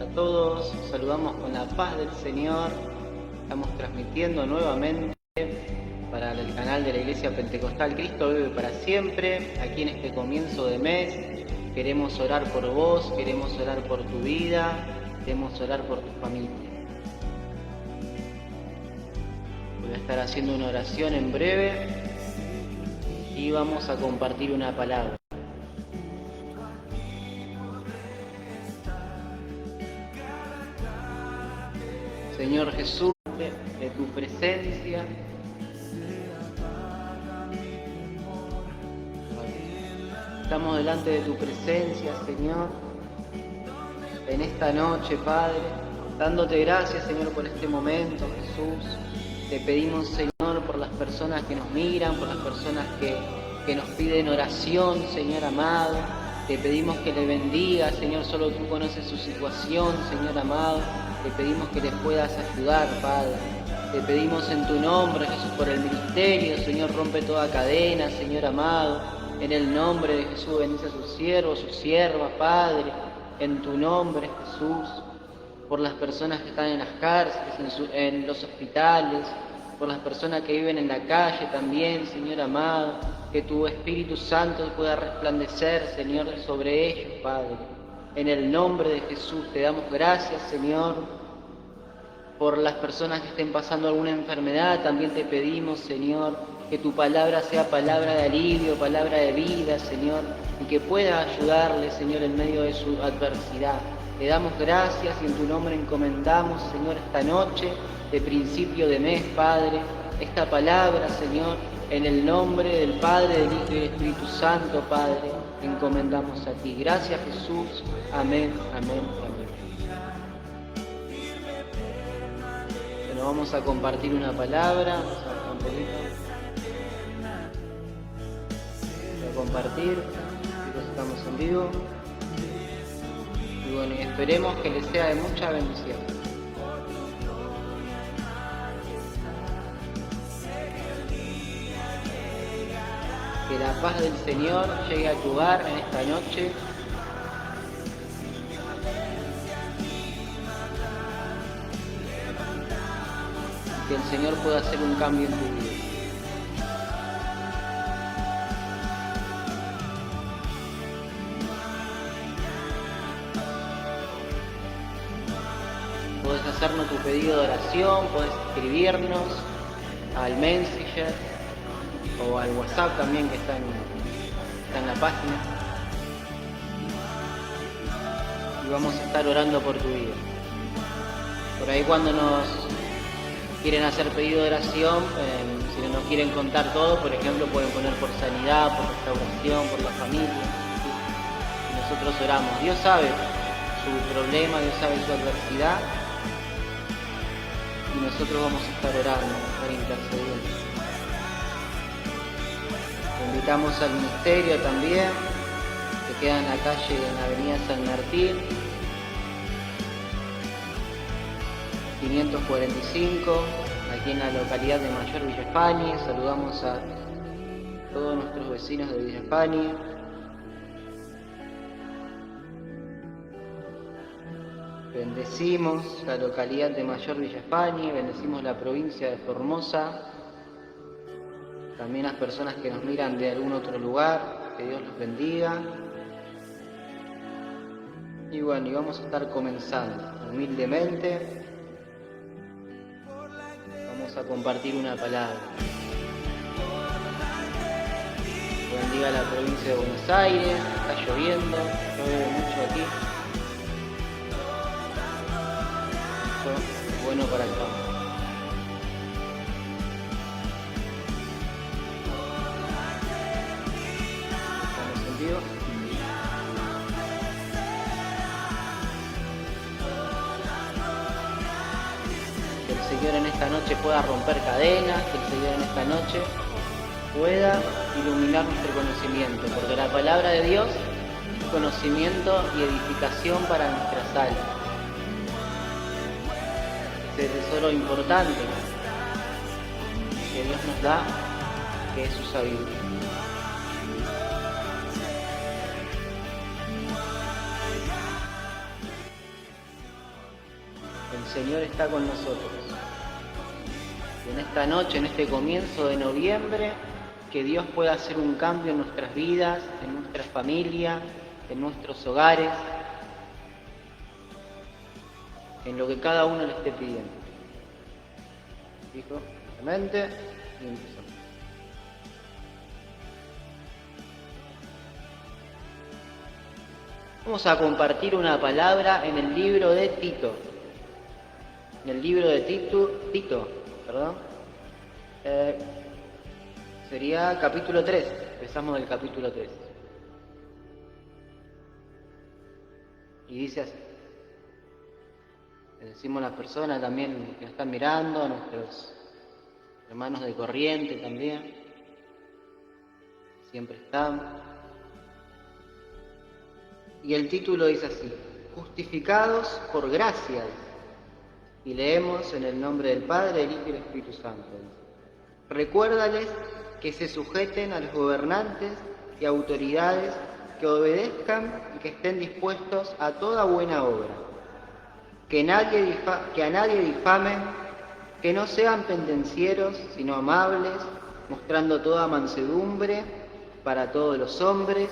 a todos, saludamos con la paz del Señor. Estamos transmitiendo nuevamente para el canal de la Iglesia Pentecostal Cristo Vive para Siempre. Aquí en este comienzo de mes queremos orar por vos, queremos orar por tu vida, queremos orar por tu familia. Voy a estar haciendo una oración en breve y vamos a compartir una palabra. Señor Jesús, de tu presencia, estamos delante de tu presencia, Señor, en esta noche, Padre, dándote gracias, Señor, por este momento, Jesús. Te pedimos, Señor, por las personas que nos miran, por las personas que nos piden oración, Señor amado. Te pedimos que le bendigas, Señor, solo tú conoces su situación, Señor amado. Te pedimos que les puedas ayudar, Padre. Te pedimos en tu nombre, Jesús, por el ministerio, Señor, rompe toda cadena, Señor amado. En el nombre de Jesús, bendice a sus siervos, sus siervas, Padre. En tu nombre, Jesús, por las personas que están en las cárceles, en los hospitales, por las personas que viven en la calle también, Señor amado. Que tu Espíritu Santo pueda resplandecer, Señor, sobre ellos, Padre. En el nombre de Jesús te damos gracias, Señor, por las personas que estén pasando alguna enfermedad. También te pedimos, Señor, que tu palabra sea palabra de alivio, palabra de vida, Señor, y que pueda ayudarles, Señor, en medio de su adversidad. Te damos gracias y en tu nombre encomendamos, Señor, esta noche de principio de mes, Padre, esta palabra, Señor, en el nombre del Padre, del Hijo y del Espíritu Santo, Padre, encomendamos a ti. Gracias, Jesús. Amén, amén, amén. Bueno, vamos a compartir una palabra. Vamos a bajar un poquito. Voy a compartir. Chicos, estamos en vivo. Y bueno, esperemos que les sea de mucha bendición. Que la paz del Señor llegue a tu hogar en esta noche. Que el Señor pueda hacer un cambio en tu vida. Podés hacernos tu pedido de oración, podés escribirnos al Messenger o al WhatsApp también, que está en la página, y vamos a estar orando por tu vida. Por ahí cuando nos quieren hacer pedido de oración, si no nos quieren contar todo, por ejemplo, pueden poner por sanidad, por restauración, por la familia, y nosotros oramos. Dios sabe su problema, Dios sabe su adversidad, y nosotros vamos a estar orando, vamos a estar intercediendo. Te invitamos al ministerio también, que queda en la calle, en la avenida San Martín, 545, aquí en la localidad de Mayor Villa España. Saludamos a todos nuestros vecinos de Villa España. Bendecimos la localidad de Mayor Villa España, bendecimos la provincia de Formosa. También las personas que nos miran de algún otro lugar, que Dios los bendiga. Y bueno, y vamos a estar comenzando humildemente. Vamos a compartir una palabra. Que bendiga la provincia de Buenos Aires, está lloviendo, llueve mucho aquí. Eso es bueno para el campo. Que el Señor en esta noche pueda romper cadenas, que el Señor en esta noche pueda iluminar nuestro conocimiento, porque la palabra de Dios es conocimiento y edificación para nuestras almas. Ese tesoro importante que Dios nos da, que es su sabiduría. Señor está con nosotros. Y en esta noche, en este comienzo de noviembre, que Dios pueda hacer un cambio en nuestras vidas, en nuestra familia, en nuestros hogares, en lo que cada uno le esté pidiendo. Dijo, mente y empezamos. Vamos a compartir una palabra en el libro de Tito. En el libro de Tito, sería capítulo 3. Empezamos del capítulo 3. Y dice así. Le decimos a las personas también que nos están mirando, a nuestros hermanos de corriente también. Siempre están. Y el título dice así: justificados por gracia. Y leemos en el nombre del Padre, del Hijo y del Espíritu Santo. Recuérdales que se sujeten a los gobernantes y autoridades, que obedezcan y que estén dispuestos a toda buena obra. Que a nadie difamen, que no sean pendencieros, sino amables, mostrando toda mansedumbre para todos los hombres,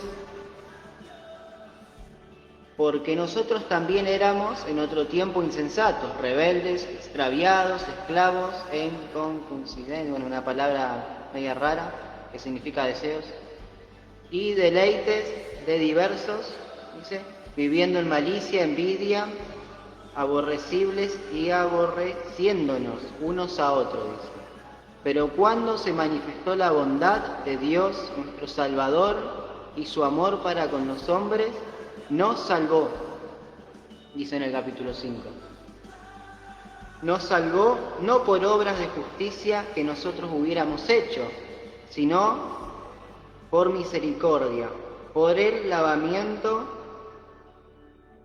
porque nosotros también éramos en otro tiempo insensatos, rebeldes, extraviados, esclavos en concupiscencia, una palabra media rara que significa deseos, y deleites de diversos, dice, viviendo en malicia, envidia, aborrecibles y aborreciéndonos unos a otros, dice. Pero cuando se manifestó la bondad de Dios, nuestro Salvador, y su amor para con los hombres, nos salvó, dice en el capítulo 5. Nos salvó no por obras de justicia que nosotros hubiéramos hecho, sino por misericordia, por el lavamiento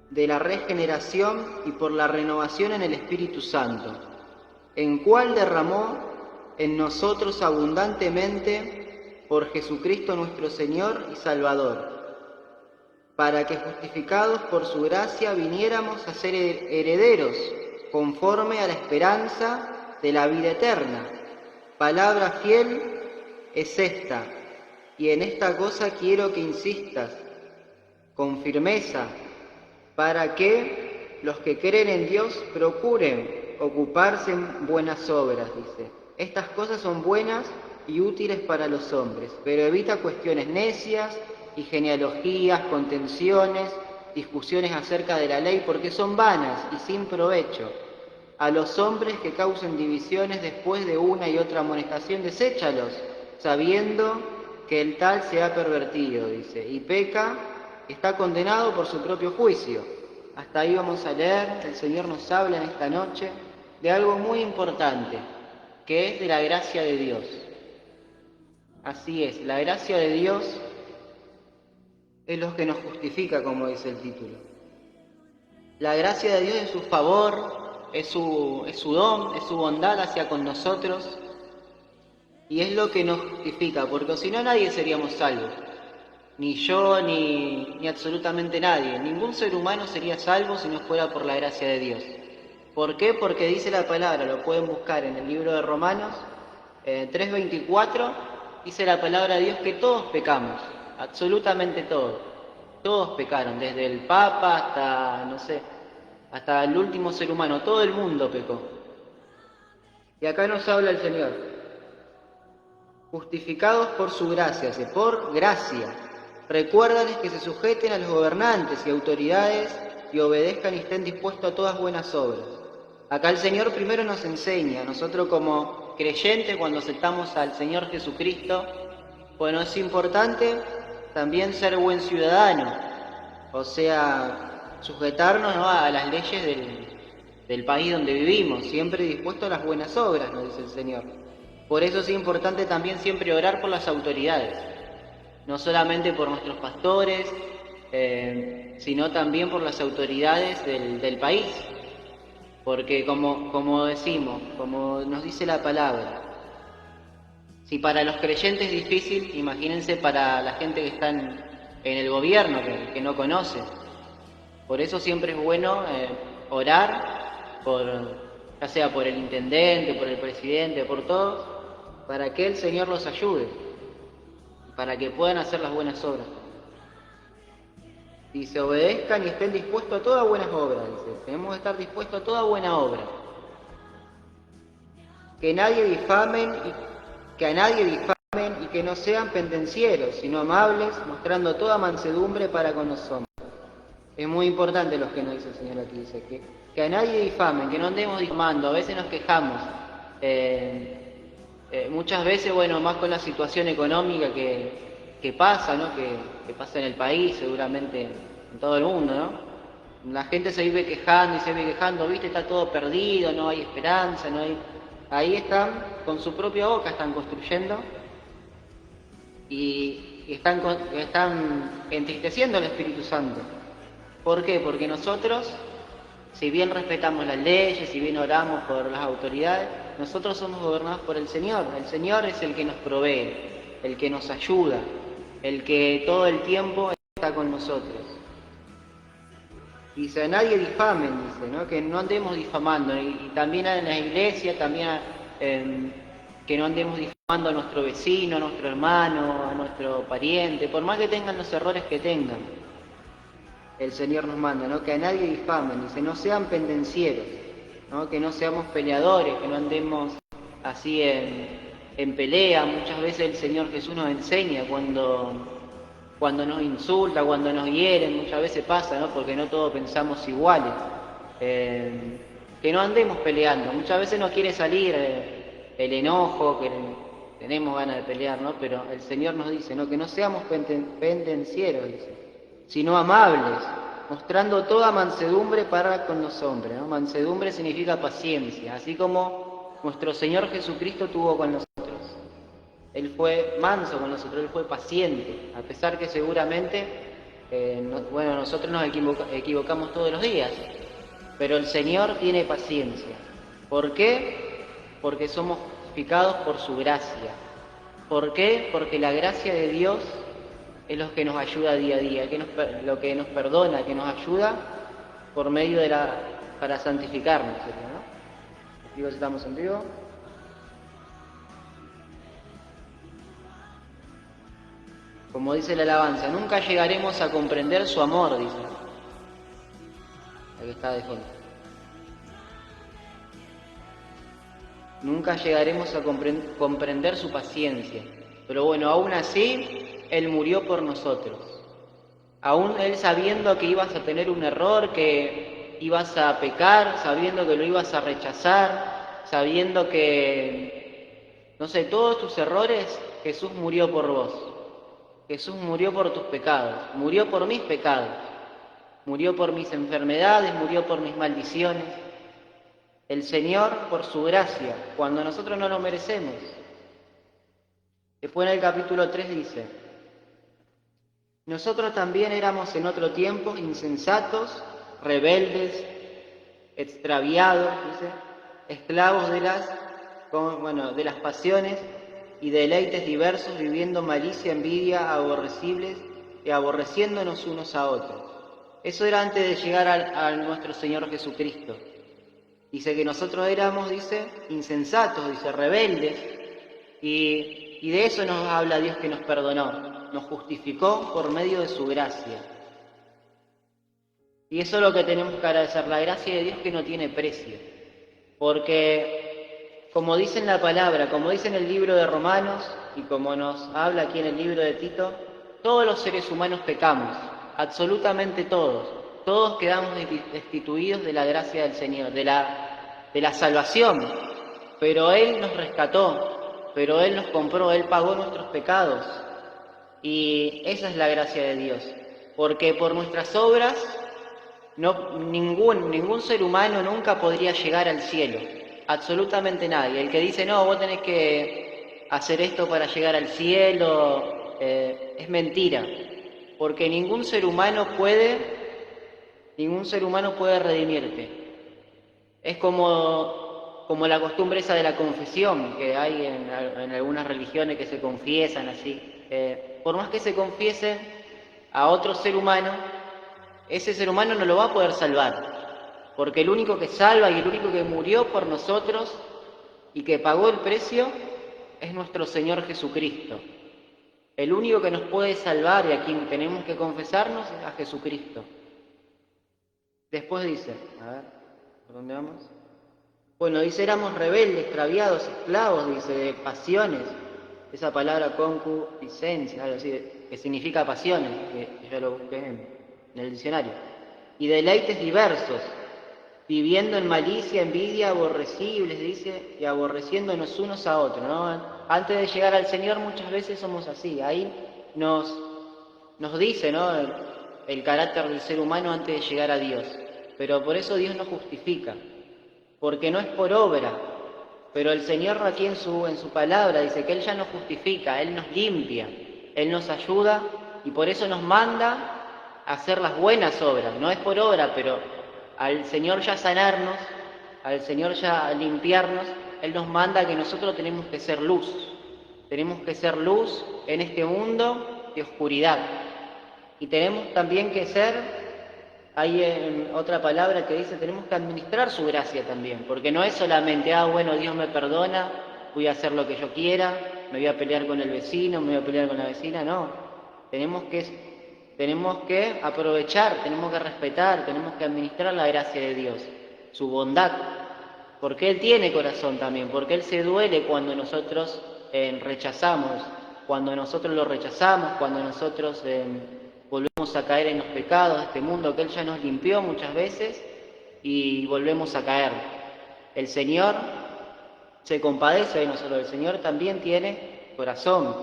de la regeneración y por la renovación en el Espíritu Santo, en cual derramó en nosotros abundantemente por Jesucristo nuestro Señor y Salvador, para que justificados por su gracia viniéramos a ser herederos conforme a la esperanza de la vida eterna. Palabra fiel es esta, y en esta cosa quiero que insistas con firmeza, para que los que creen en Dios procuren ocuparse en buenas obras, dice. Estas cosas son buenas y útiles para los hombres, pero evita cuestiones necias y genealogías, contenciones, discusiones acerca de la ley, porque son vanas y sin provecho. A los hombres que causen divisiones después de una y otra amonestación, deséchalos, sabiendo que el tal se ha pervertido, dice, y peca, está condenado por su propio juicio. Hasta ahí vamos a leer. El Señor nos habla en esta noche de algo muy importante, que es de la gracia de Dios. Así es, la gracia de Dios es lo que nos justifica, como dice el título. La gracia de Dios es su favor, es su don, es su bondad hacia con nosotros, y es lo que nos justifica, porque si no nadie seríamos salvos. Ni yo, ni absolutamente nadie. Ningún ser humano sería salvo si no fuera por la gracia de Dios. ¿Por qué? Porque dice la palabra, lo pueden buscar en el libro de Romanos 3:24, dice la palabra de Dios que todos pecamos, absolutamente todos. Todos pecaron, desde el Papa hasta, no sé, hasta el último ser humano, todo el mundo pecó. Y acá nos habla el Señor. Justificados por su gracia, por gracia. Recuérdales que se sujeten a los gobernantes y autoridades y obedezcan y estén dispuestos a todas buenas obras. Acá el Señor primero nos enseña, nosotros como creyentes, cuando aceptamos al Señor Jesucristo, bueno, es importante también ser buen ciudadano, o sea, sujetarnos, ¿no?, a las leyes del país donde vivimos, siempre dispuestos a las buenas obras, nos dice el Señor. Por eso es importante también siempre orar por las autoridades, no solamente por nuestros pastores, sino también por las autoridades del país, porque como decimos, como nos dice la palabra, si para los creyentes es difícil, imagínense para la gente que está en el gobierno, que no conoce. Por eso siempre es bueno orar ya sea por el intendente, por el presidente, por todos, para que el Señor los ayude, para que puedan hacer las buenas obras. Dice, obedezcan y estén dispuestos a todas buenas obras. Dice, tenemos que estar dispuestos a toda buena obra. Que a nadie difamen y que no sean pendencieros, sino amables, mostrando toda mansedumbre para con los hombres. Es muy importante lo que nos dice el Señor aquí, dice que a nadie difamen, que no andemos difamando. A veces nos quejamos, muchas veces, bueno, más con la situación económica que pasa, ¿no? Que pasa en el país, seguramente en todo el mundo, ¿no? La gente se vive quejando y se vive quejando, ¿viste? Está todo perdido, no hay esperanza, no hay... Ahí están, con su propia boca están construyendo y están entristeciendo al Espíritu Santo. ¿Por qué? Porque nosotros, si bien respetamos las leyes, si bien oramos por las autoridades, nosotros somos gobernados por el Señor. El Señor es el que nos provee, el que nos ayuda, el que todo el tiempo está con nosotros. Dice, a nadie difamen, dice, ¿no? Que no andemos difamando. Y también en la iglesia, también que no andemos difamando a nuestro vecino, a nuestro hermano, a nuestro pariente, por más que tengan los errores que tengan. El Señor nos manda, ¿no? Que a nadie difamen, dice, no sean pendencieros, ¿no? Que no seamos peleadores, que no andemos así en pelea. Muchas veces el Señor Jesús nos enseña cuando nos insulta, cuando nos hieren, muchas veces pasa, ¿no? Porque no todos pensamos iguales. Que no andemos peleando. Muchas veces nos quiere salir el enojo, que tenemos ganas de pelear, ¿no? Pero el Señor nos dice, ¿no? Que no seamos pendencieros, dice, sino amables, mostrando toda mansedumbre para con los hombres, ¿no? Mansedumbre significa paciencia, así como nuestro Señor Jesucristo tuvo con nosotros. Él fue manso con nosotros, Él fue paciente, a pesar que seguramente, nosotros nos equivocamos todos los días, pero el Señor tiene paciencia. ¿Por qué? Porque somos justificados por su gracia. ¿Por qué? Porque la gracia de Dios es lo que nos ayuda día a día, lo que nos perdona, que nos ayuda por medio para santificarnos, ¿no? Digo, estamos en vivo. Como dice la alabanza, nunca llegaremos a comprender su amor, dice. Aquí está de fondo. Nunca llegaremos a comprender su paciencia. Pero bueno, aún así, Él murió por nosotros. Aún Él sabiendo que ibas a tener un error, que ibas a pecar, sabiendo que lo ibas a rechazar, sabiendo que, no sé, todos tus errores, Jesús murió por vos. Jesús murió por tus pecados, murió por mis pecados, murió por mis enfermedades, murió por mis maldiciones. El Señor, por su gracia, cuando nosotros no lo merecemos. Después en el capítulo 3 dice, nosotros también éramos en otro tiempo insensatos, rebeldes, extraviados, dice, esclavos de las pasiones y deleites diversos, viviendo malicia, envidia, aborrecibles y aborreciéndonos unos a otros. Eso era antes de llegar a nuestro Señor Jesucristo. Dice que nosotros éramos, dice, insensatos, dice, rebeldes, y de eso nos habla Dios, que nos perdonó, nos justificó por medio de su gracia. Y eso es lo que tenemos que agradecer, la gracia de Dios, que no tiene precio. Porque, como dice en la palabra, como dice en el libro de Romanos, y como nos habla aquí en el libro de Tito, todos los seres humanos pecamos, absolutamente todos. Todos quedamos destituidos de la gracia del Señor, de la salvación. Pero Él nos rescató, pero Él nos compró, Él pagó nuestros pecados. Y esa es la gracia de Dios. Porque por nuestras obras, ningún ser humano nunca podría llegar al cielo. Absolutamente nadie. El que dice, no, vos tenés que hacer esto para llegar al cielo, es mentira. Porque ningún ser humano puede redimirte. Es como la costumbre esa de la confesión, que hay en algunas religiones que se confiesan así. Por más que se confiese a otro ser humano, ese ser humano no lo va a poder salvar. porque el único que salva y el único que murió por nosotros y que pagó el precio es nuestro Señor Jesucristo. El único que nos puede salvar y a quien tenemos que confesarnos es a Jesucristo. Después dice, a ver, ¿por dónde vamos? Bueno, dice, éramos rebeldes, extraviados, esclavos, dice, de pasiones. Esa palabra concupiscencia, algo así, que significa pasiones, que yo lo busqué en el diccionario. Y deleites diversos, viviendo en malicia, envidia, aborrecibles, dice, y aborreciéndonos unos a otros, ¿no? Antes de llegar al Señor muchas veces somos así. Ahí nos dice, ¿no?, el carácter del ser humano antes de llegar a Dios. Pero por eso Dios nos justifica, porque no es por obra. Pero el Señor aquí en su palabra dice que Él ya nos justifica, Él nos limpia, Él nos ayuda y por eso nos manda a hacer las buenas obras. No es por obra, pero al Señor ya sanarnos, al Señor ya limpiarnos, Él nos manda que nosotros tenemos que ser luz. Tenemos que ser luz en este mundo de oscuridad. Y tenemos también que ser... Hay otra palabra que dice, tenemos que administrar su gracia también, porque no es solamente, bueno, Dios me perdona, voy a hacer lo que yo quiera, me voy a pelear con el vecino, me voy a pelear con la vecina, no. Tenemos que aprovechar, tenemos que respetar, tenemos que administrar la gracia de Dios, su bondad, porque Él tiene corazón también, porque Él se duele cuando nosotros rechazamos, cuando nosotros lo rechazamos, cuando nosotros... volvemos a caer en los pecados de este mundo que Él ya nos limpió muchas veces y volvemos a caer. El Señor se compadece de nosotros, el Señor también tiene corazón.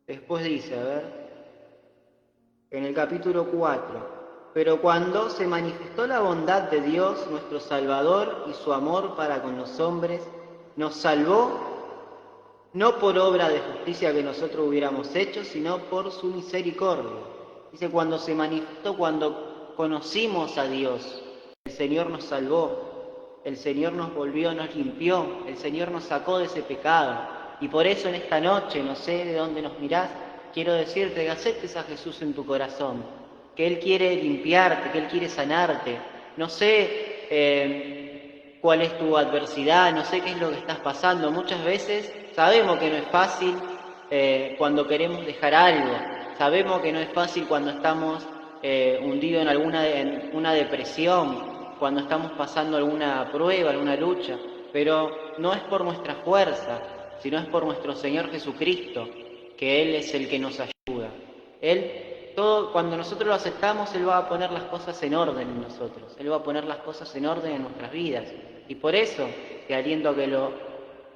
Después dice, a ver, en el capítulo 4, pero cuando se manifestó la bondad de Dios, nuestro Salvador, y su amor para con los hombres, nos salvó no por obra de justicia que nosotros hubiéramos hecho, sino por su misericordia. Dice, cuando se manifestó, cuando conocimos a Dios, el Señor nos salvó, el Señor nos volvió, nos limpió, el Señor nos sacó de ese pecado. Y por eso en esta noche, no sé de dónde nos mirás, quiero decirte que aceptes a Jesús en tu corazón, que Él quiere limpiarte, que Él quiere sanarte. No sé cuál es tu adversidad, no sé qué es lo que estás pasando. Muchas veces sabemos que no es fácil cuando queremos dejar algo, sabemos que no es fácil cuando estamos hundidos en una depresión, cuando estamos pasando alguna prueba, alguna lucha, pero no es por nuestra fuerza, sino es por nuestro Señor Jesucristo, que Él es el que nos ayuda. Cuando nosotros lo aceptamos, Él va a poner las cosas en orden en nosotros, Él va a poner las cosas en orden en nuestras vidas, y por eso te aliento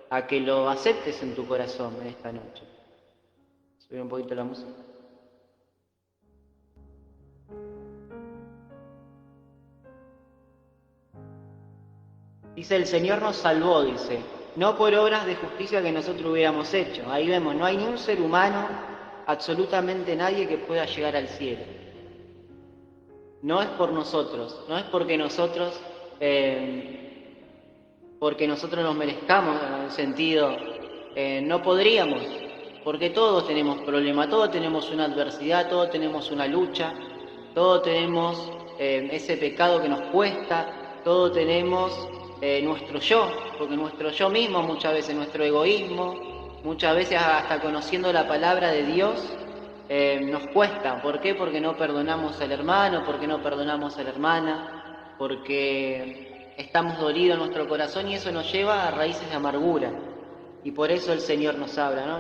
a que lo aceptes en tu corazón en esta noche. Subir un poquito la música. Dice, el Señor nos salvó, dice, no por obras de justicia que nosotros hubiéramos hecho. Ahí vemos, no hay ni un ser humano, absolutamente nadie que pueda llegar al cielo. No es por nosotros, no es porque nosotros nos merezcamos, en el sentido, no podríamos, porque todos tenemos problemas, todos tenemos una adversidad, todos tenemos una lucha, todos tenemos ese pecado que nos cuesta, todos tenemos nuestro yo, porque nuestro yo mismo muchas veces, nuestro egoísmo, muchas veces hasta conociendo la palabra de Dios, nos cuesta. ¿Por qué? Porque no perdonamos al hermano, porque no perdonamos a la hermana, porque estamos dolidos en nuestro corazón y eso nos lleva a raíces de amargura. Y por eso el Señor nos habla, ¿no?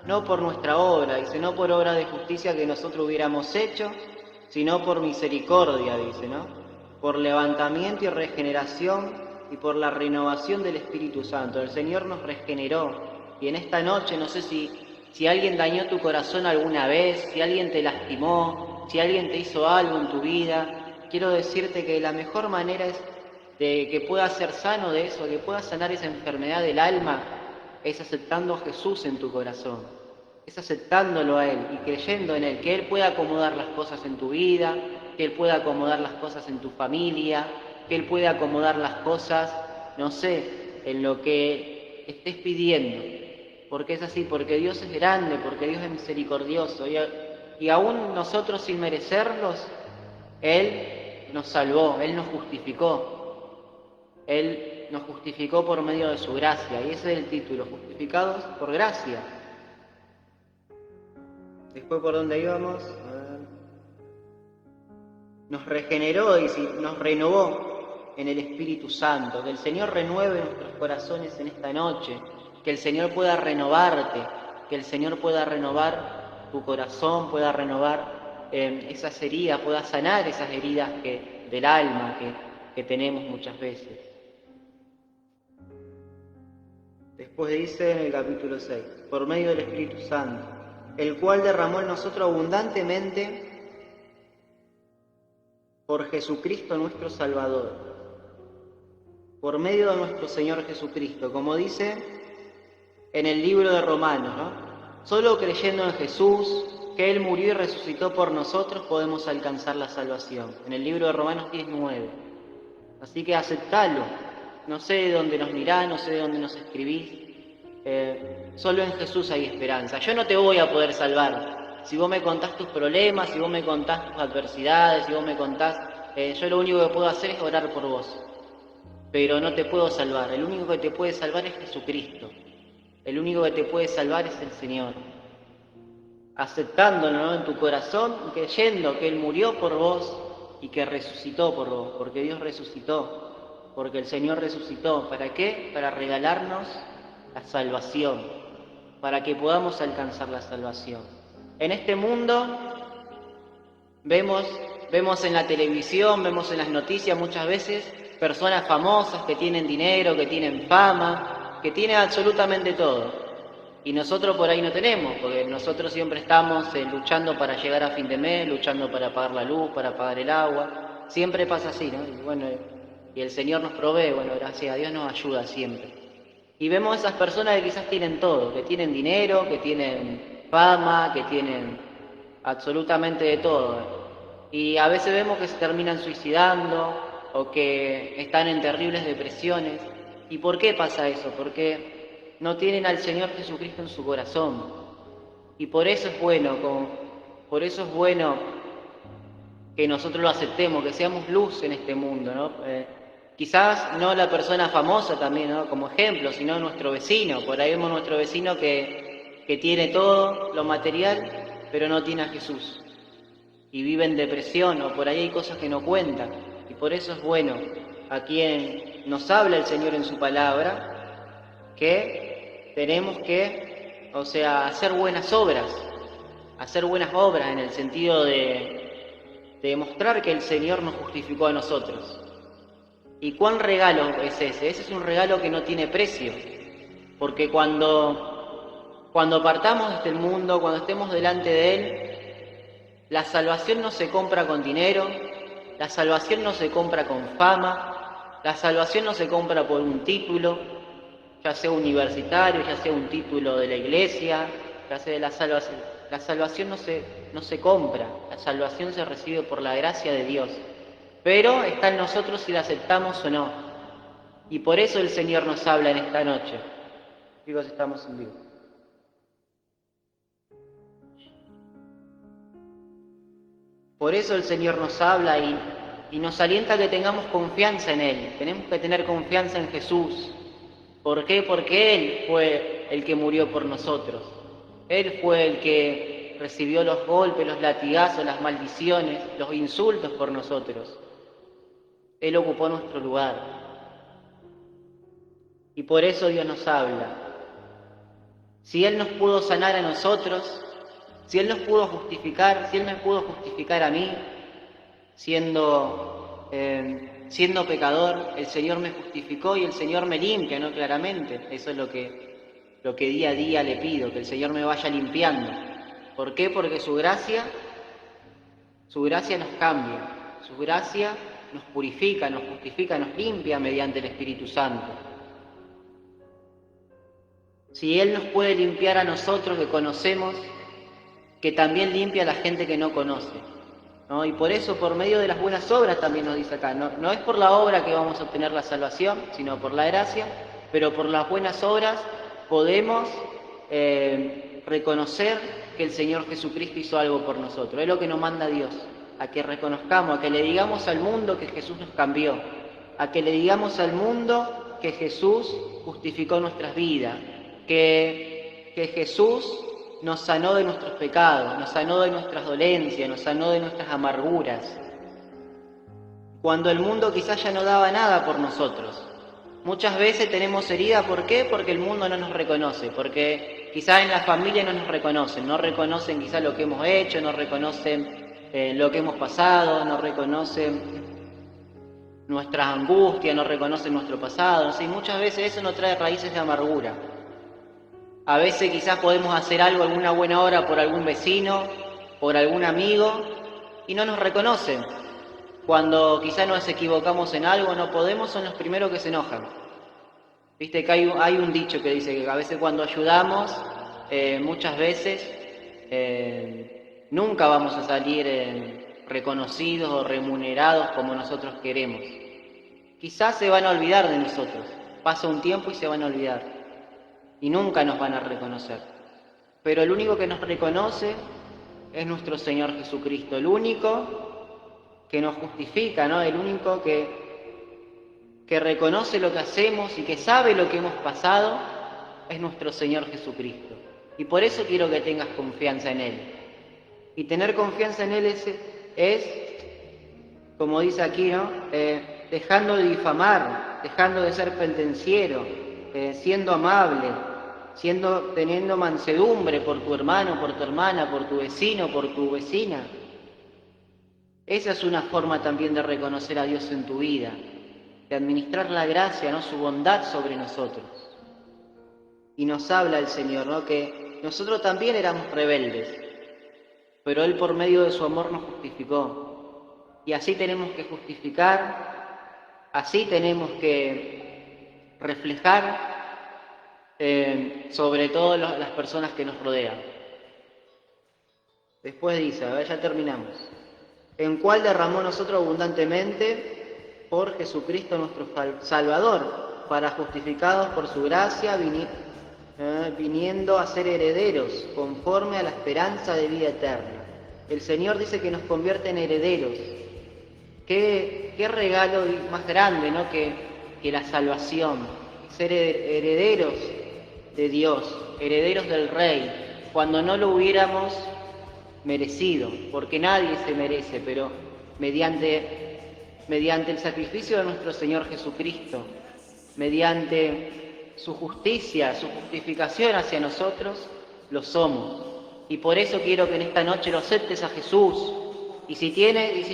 No por nuestra obra, dice, no por obra de justicia que nosotros hubiéramos hecho, sino por misericordia, dice, ¿no? Por levantamiento y regeneración y por la renovación del Espíritu Santo. El Señor nos regeneró y en esta noche, no sé si alguien dañó tu corazón alguna vez, si alguien te lastimó, si alguien te hizo algo en tu vida, quiero decirte que la mejor manera es de que puedas ser sano de eso, que puedas sanar esa enfermedad del alma, es aceptando a Jesús en tu corazón, es aceptándolo a Él y creyendo en Él, que Él pueda acomodar las cosas en tu vida, que Él pueda acomodar las cosas en tu familia, que Él pueda acomodar las cosas, no sé, en lo que estés pidiendo, porque es así, porque Dios es grande, porque Dios es misericordioso, y aún nosotros sin merecerlos, Él nos salvó, Él nos justificó. Él nos justificó por medio de su gracia, y ese es el título, justificados por gracia. Después, ¿por dónde íbamos? Nos regeneró y nos renovó en el Espíritu Santo. Que el Señor renueve nuestros corazones en esta noche, que el Señor pueda renovarte, que el Señor pueda renovar tu corazón, pueda renovar esas heridas, pueda sanar esas heridas del alma que tenemos muchas veces. Después dice en el capítulo 6, por medio del Espíritu Santo, el cual derramó en nosotros abundantemente por Jesucristo nuestro Salvador, por medio de nuestro Señor Jesucristo, como dice en el libro de Romanos, ¿no? Solo creyendo en Jesús, que Él murió y resucitó por nosotros, podemos alcanzar la salvación. En el libro de Romanos 19. Así que aceptalo. No sé de dónde nos mirás, no sé de dónde nos escribís. Solo en Jesús hay esperanza. Yo no te voy a poder salvar. Si vos me contás tus problemas, si vos me contás tus adversidades, si vos me contás... yo lo único que puedo hacer es orar por vos. Pero no te puedo salvar. El único que te puede salvar es Jesucristo. El único que te puede salvar es el Señor. Aceptándolo, ¿no?, en tu corazón, creyendo que Él murió por vos y que resucitó por vos, porque Dios resucitó, porque el Señor resucitó. ¿Para qué? Para regalarnos la salvación, para que podamos alcanzar la salvación. En este mundo vemos en la televisión, vemos en las noticias muchas veces personas famosas que tienen dinero, que tienen fama, que tienen absolutamente todo. Y nosotros por ahí no tenemos, porque nosotros siempre estamos luchando para llegar a fin de mes, luchando para pagar la luz, para pagar el agua. Siempre pasa así, ¿no? Y bueno, y el Señor nos provee, bueno, gracias a Dios nos ayuda siempre. Y vemos esas personas que quizás tienen todo, que tienen dinero, que tienen fama, que tienen absolutamente de todo. Y a veces vemos que se terminan suicidando o que están en terribles depresiones. ¿Y por qué pasa eso? Porque no tienen al Señor Jesucristo en su corazón. Y por eso es bueno, que nosotros lo aceptemos, que seamos luz en este mundo, ¿no? Quizás no la persona famosa también, ¿no?, como ejemplo, sino nuestro vecino. Por ahí vemos nuestro vecino que tiene todo lo material, pero no tiene a Jesús. Y vive en depresión, o por ahí hay cosas que no cuentan. Y por eso es bueno a quien nos habla el Señor en su palabra, que tenemos que, hacer buenas obras en el sentido de demostrar que el Señor nos justificó a nosotros. ¿Y cuán regalo es ese? Ese es un regalo que no tiene precio, porque cuando partamos de este mundo, cuando estemos delante de Él, la salvación no se compra con dinero, la salvación no se compra con fama, la salvación no se compra por un título, ya sea universitario, ya sea un título de la iglesia, ya sea la salvación no se compra, la salvación se recibe por la gracia de Dios, pero está en nosotros si la aceptamos o no. Y por eso el Señor nos habla en esta noche. Chicos, estamos en vivo. Por eso el Señor nos habla y nos alienta a que tengamos confianza en Él. Tenemos que tener confianza en Jesús. ¿Por qué? Porque Él fue el que murió por nosotros. Él fue el que recibió los golpes, los latigazos, las maldiciones, los insultos por nosotros. Él ocupó nuestro lugar. Y por eso Dios nos habla. Si Él nos pudo sanar a nosotros, si Él nos pudo justificar, si Él me pudo justificar a mí, siendo pecador, el Señor me justificó y el Señor me limpia, ¿no? Claramente. Eso es lo que día a día le pido, que el Señor me vaya limpiando. ¿Por qué? Porque su gracia nos cambia, su gracia nos purifica, nos justifica, nos limpia mediante el Espíritu Santo. Si Él nos puede limpiar a nosotros que conocemos, que también limpia a la gente que no conoce, ¿no? Y por eso, por medio de las buenas obras, también nos dice acá, no es por la obra que vamos a obtener la salvación, sino por la gracia, pero por las buenas obras podemos reconocer que el Señor Jesucristo hizo algo por nosotros. Es lo que nos manda Dios. a que reconozcamos, a que le digamos al mundo que Jesús nos cambió, a que le digamos al mundo que Jesús justificó nuestras vidas, que Jesús nos sanó de nuestros pecados, nos sanó de nuestras dolencias, nos sanó de nuestras amarguras. Cuando el mundo quizás ya no daba nada por nosotros. Muchas veces tenemos herida, ¿por qué? Porque el mundo no nos reconoce, porque quizás en la familia no nos reconocen, no reconocen quizás lo que hemos hecho, no reconocen lo que hemos pasado, no reconocen nuestras angustias, no reconocen nuestro pasado, y muchas veces eso nos trae raíces de amargura. A veces quizás podemos hacer algo, alguna buena obra por algún vecino, por algún amigo, y no nos reconocen. Cuando quizás nos equivocamos en algo, no podemos, son los primeros que se enojan. Viste que hay un dicho que dice que a veces cuando ayudamos, muchas veces nunca vamos a salir reconocidos o remunerados como nosotros queremos. Quizás se van a olvidar de nosotros, pasa un tiempo y se van a olvidar, y nunca nos van a reconocer. Pero el único que nos reconoce es nuestro Señor Jesucristo, el único que nos justifica, ¿no? El único que reconoce lo que hacemos y que sabe lo que hemos pasado es nuestro Señor Jesucristo. Y por eso quiero que tengas confianza en Él. Y tener confianza en Él es como dice aquí, ¿no? Dejando de difamar, dejando de ser pendenciero, siendo amable, teniendo mansedumbre por tu hermano, por tu hermana, por tu vecino, por tu vecina. Esa es una forma también de reconocer a Dios en tu vida, de administrar la gracia, ¿no? Su bondad sobre nosotros. Y nos habla el Señor, ¿no? Que nosotros también éramos rebeldes, pero Él por medio de su amor nos justificó. Y así tenemos que justificar, así tenemos que reflejar sobre todo las personas que nos rodean. Después dice, a ver, ya terminamos. En cual derramó nosotros abundantemente por Jesucristo nuestro Salvador, para justificados por su gracia, viniendo a ser herederos, conforme a la esperanza de vida eterna. El Señor dice que nos convierte en herederos. Qué regalo más grande, ¿no? que la salvación, ser herederos de Dios, herederos del Rey, cuando no lo hubiéramos merecido, porque nadie se merece, pero mediante el sacrificio de nuestro Señor Jesucristo, mediante su justicia, su justificación hacia nosotros, lo somos. Y por eso quiero que en esta noche lo aceptes a Jesús. Y si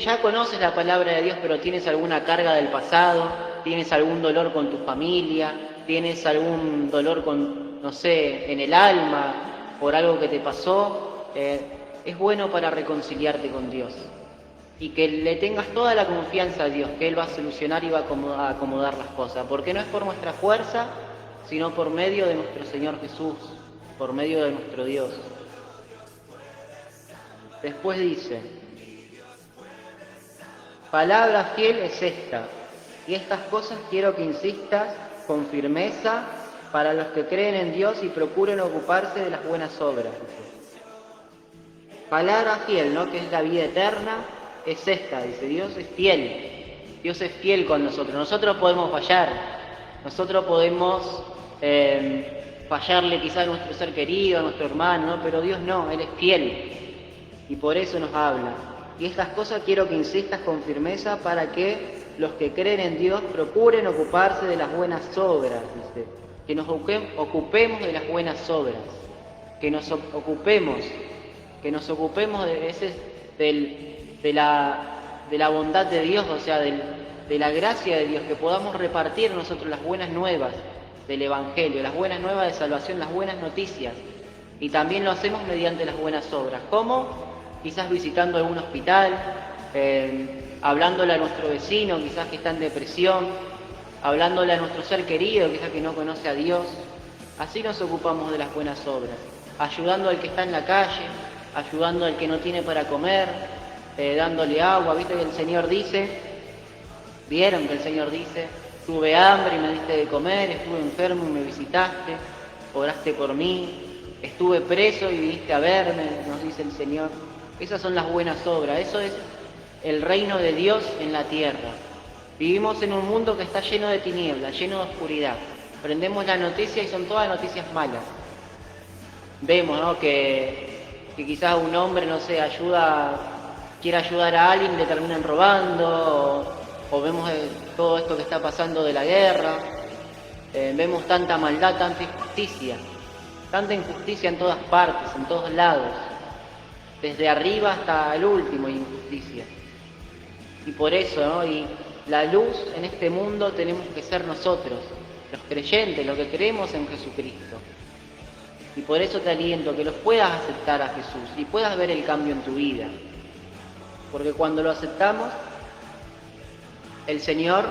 ya conoces la palabra de Dios, pero tienes alguna carga del pasado, tienes algún dolor con tu familia, tienes algún dolor no sé, en el alma, por algo que te pasó, es bueno para reconciliarte con Dios. Y que le tengas toda la confianza a Dios, que Él va a solucionar y va a acomodar las cosas. Porque no es por nuestra fuerza, sino por medio de nuestro Señor Jesús, por medio de nuestro Dios. Después dice, palabra fiel es esta, y estas cosas quiero que insistas con firmeza para los que creen en Dios y procuren ocuparse de las buenas obras. Palabra fiel, ¿no? Que es la vida eterna, es esta, dice, Dios es fiel. Dios es fiel con nosotros. Nosotros podemos fallar, nosotros podemos fallarle quizás a nuestro ser querido, a nuestro hermano, ¿no? Pero Dios no, Él es fiel. Y por eso nos habla. Y estas cosas quiero que insistas con firmeza para que los que creen en Dios procuren ocuparse de las buenas obras, dice. Que nos ocupemos de las buenas obras. Que nos ocupemos de la bondad de Dios, o sea, de la gracia de Dios, que podamos repartir nosotros las buenas nuevas del Evangelio, las buenas nuevas de salvación, las buenas noticias. Y también lo hacemos mediante las buenas obras. ¿Cómo? Quizás visitando algún hospital, hablándole a nuestro vecino, quizás que está en depresión, hablándole a nuestro ser querido, quizás que no conoce a Dios. Así nos ocupamos de las buenas obras, ayudando al que está en la calle, ayudando al que no tiene para comer, dándole agua. Viste que el Señor dice, vieron que el Señor dice, tuve hambre y me diste de comer, estuve enfermo y me visitaste, oraste por mí, estuve preso y viniste a verme, nos dice el Señor. Esas son las buenas obras, eso es el reino de Dios en la tierra. Vivimos en un mundo que está lleno de tinieblas, lleno de oscuridad. Prendemos la noticia y son todas noticias malas. Vemos, ¿no?, que quizás un hombre, no sé, quiere ayudar a alguien y le terminan robando, o vemos todo esto que está pasando de la guerra, vemos tanta maldad, tanta injusticia en todas partes, en todos lados, desde arriba hasta el último hay injusticia. Y por eso, ¿no?, y la luz en este mundo tenemos que ser nosotros, los creyentes, los que creemos en Jesucristo. Y por eso te aliento a que los puedas aceptar a Jesús y puedas ver el cambio en tu vida. Porque cuando lo aceptamos, el Señor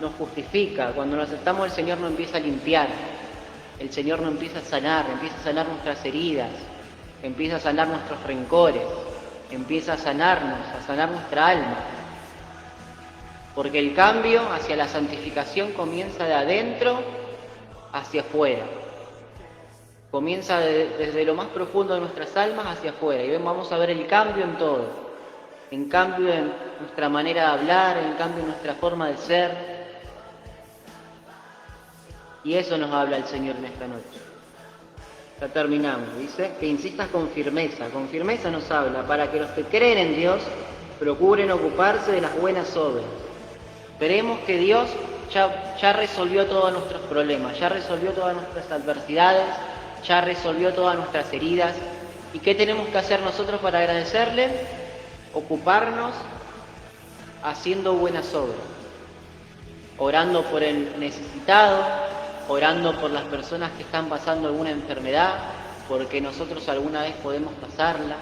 nos justifica. Cuando lo aceptamos, el Señor nos empieza a limpiar. El Señor nos empieza a sanar nuestras heridas, empieza a sanar nuestros rencores, empieza a sanar nuestra alma. Porque el cambio hacia la santificación comienza de adentro hacia afuera. Comienza desde lo más profundo de nuestras almas hacia afuera. Y vamos a ver el cambio en todo. En cambio en nuestra manera de hablar, en cambio en nuestra forma de ser. Y eso nos habla el Señor en esta noche. Ya terminamos. Dice que insistas con firmeza. Con firmeza nos habla para que los que creen en Dios procuren ocuparse de las buenas obras. Creemos que Dios ya resolvió todos nuestros problemas, ya resolvió todas nuestras adversidades, ya resolvió todas nuestras heridas. ¿Y qué tenemos que hacer nosotros para agradecerle? Ocuparnos haciendo buenas obras, orando por el necesitado, orando por las personas que están pasando alguna enfermedad, porque nosotros alguna vez podemos pasarla,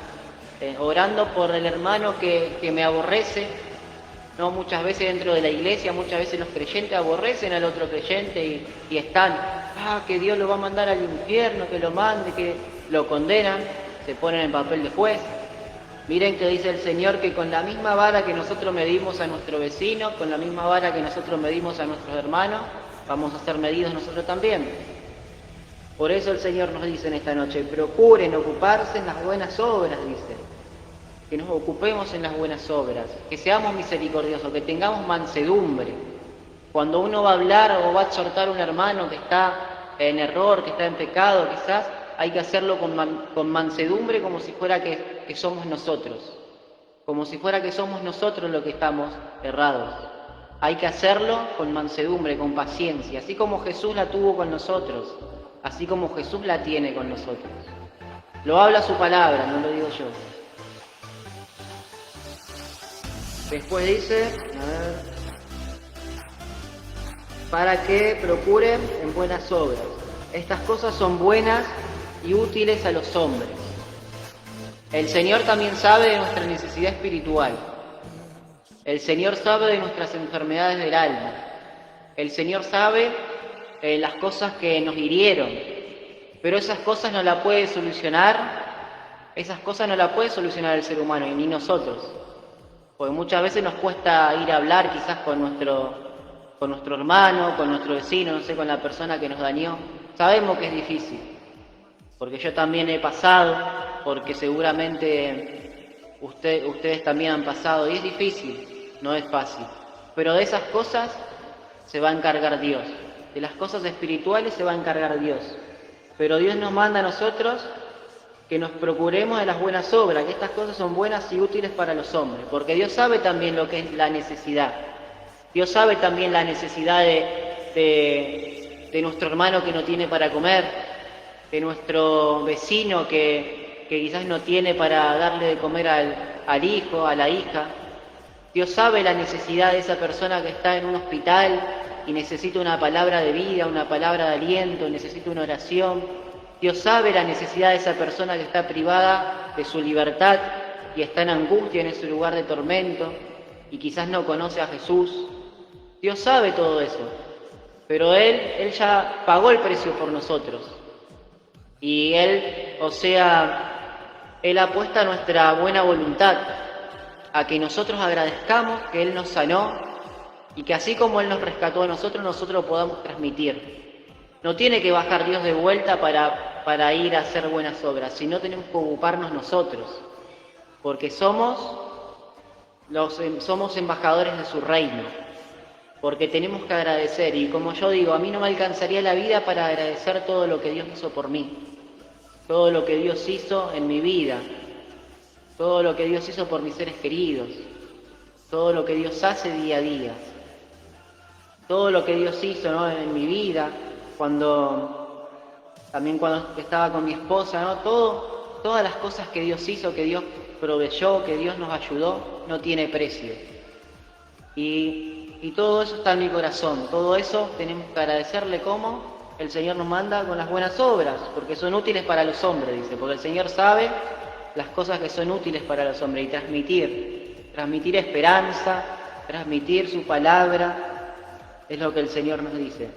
orando por el hermano que me aborrece. No, muchas veces dentro de la iglesia, muchas veces los creyentes aborrecen al otro creyente y están, que Dios lo va a mandar al infierno, que lo mande, que lo condenan, se ponen en papel de juez. Miren que dice el Señor que con la misma vara que nosotros medimos a nuestro vecino, con la misma vara que nosotros medimos a nuestros hermanos, vamos a ser medidos nosotros también. Por eso el Señor nos dice en esta noche, procuren ocuparse en las buenas obras, dice. Que nos ocupemos en las buenas obras, que seamos misericordiosos, que tengamos mansedumbre. Cuando uno va a hablar o va a exhortar a un hermano que está en error, que está en pecado, quizás hay que hacerlo con mansedumbre, como si fuera que somos nosotros, como si fuera que somos nosotros los que estamos errados. Hay que hacerlo con mansedumbre, con paciencia, así como Jesús la tuvo con nosotros, así como Jesús la tiene con nosotros. Lo habla su palabra, no lo digo yo. Después dice, para que procuren en buenas obras. Estas cosas son buenas y útiles a los hombres. El Señor también sabe de nuestra necesidad espiritual. El Señor sabe de nuestras enfermedades del alma. El Señor sabe las cosas que nos hirieron. Pero esas cosas no las puede solucionar. Esas cosas no las puede solucionar el ser humano y ni nosotros. Porque muchas veces nos cuesta ir a hablar quizás con nuestro hermano, con nuestro vecino, no sé, con la persona que nos dañó. Sabemos que es difícil, porque yo también he pasado, porque seguramente ustedes también han pasado, y es difícil, no es fácil. Pero de esas cosas se va a encargar Dios, de las cosas espirituales se va a encargar Dios. Pero Dios nos manda a nosotros que nos procuremos de las buenas obras, que estas cosas son buenas y útiles para los hombres, porque Dios sabe también lo que es la necesidad. Dios sabe también la necesidad de nuestro hermano que no tiene para comer, de nuestro vecino que quizás no tiene para darle de comer al hijo, a la hija. Dios sabe la necesidad de esa persona que está en un hospital y necesita una palabra de vida, una palabra de aliento, necesita una oración. Dios sabe la necesidad de esa persona que está privada de su libertad y está en angustia en ese lugar de tormento y quizás no conoce a Jesús. Dios sabe todo eso, pero Él ya pagó el precio por nosotros. Y Él apuesta nuestra buena voluntad a que nosotros agradezcamos que Él nos sanó y que así como Él nos rescató a nosotros lo podamos transmitir. No tiene que bajar Dios de vuelta para ir a hacer buenas obras, sino tenemos que ocuparnos nosotros, porque somos somos embajadores de su reino, porque tenemos que agradecer. Y como yo digo, a mí no me alcanzaría la vida para agradecer todo lo que Dios hizo por mí, todo lo que Dios hizo en mi vida, todo lo que Dios hizo por mis seres queridos, todo lo que Dios hace día a día, todo lo que Dios hizo, ¿no?, en mi vida, también cuando estaba con mi esposa, ¿no?, todas las cosas que Dios hizo, que Dios proveyó, que Dios nos ayudó, no tiene precio. Y todo eso está en mi corazón, todo eso tenemos que agradecerle como el Señor nos manda con las buenas obras, porque son útiles para los hombres, dice, porque el Señor sabe las cosas que son útiles para los hombres, y transmitir esperanza, transmitir su palabra, es lo que el Señor nos dice.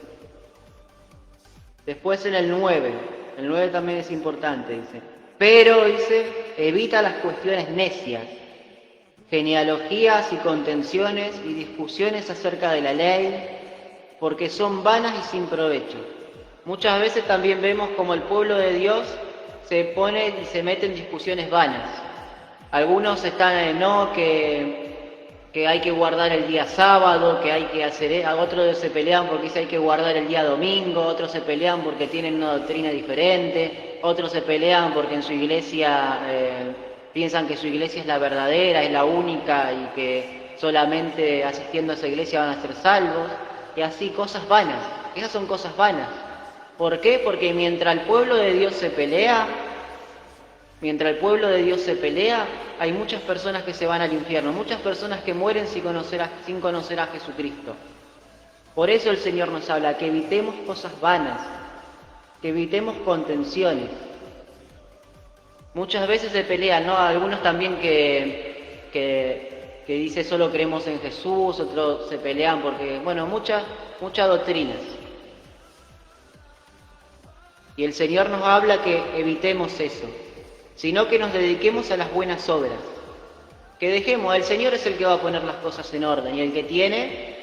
Después en el 9 también es importante, dice, pero, dice, evita las cuestiones necias, genealogías y contenciones y discusiones acerca de la ley, porque son vanas y sin provecho. Muchas veces también vemos como el pueblo de Dios se pone y se mete en discusiones vanas. Algunos están que hay que guardar el día sábado, que hay que hacer, otros se pelean porque dice hay que guardar el día domingo, otros se pelean porque tienen una doctrina diferente, otros se pelean porque en su iglesia piensan que su iglesia es la verdadera, es la única y que solamente asistiendo a esa iglesia van a ser salvos, y así cosas vanas. Esas son cosas vanas. ¿Por qué? Porque mientras el pueblo de Dios se pelea, hay muchas personas que se van al infierno, muchas personas que mueren sin conocer a Jesucristo. Por eso el Señor nos habla, que evitemos cosas vanas, que evitemos contenciones. Muchas veces se pelean, ¿no? Algunos también que dice solo creemos en Jesús, otros se pelean porque, bueno, muchas doctrinas. Y el Señor nos habla que evitemos eso, sino que nos dediquemos a las buenas obras. Que dejemos, el Señor es el que va a poner las cosas en orden, y el que tiene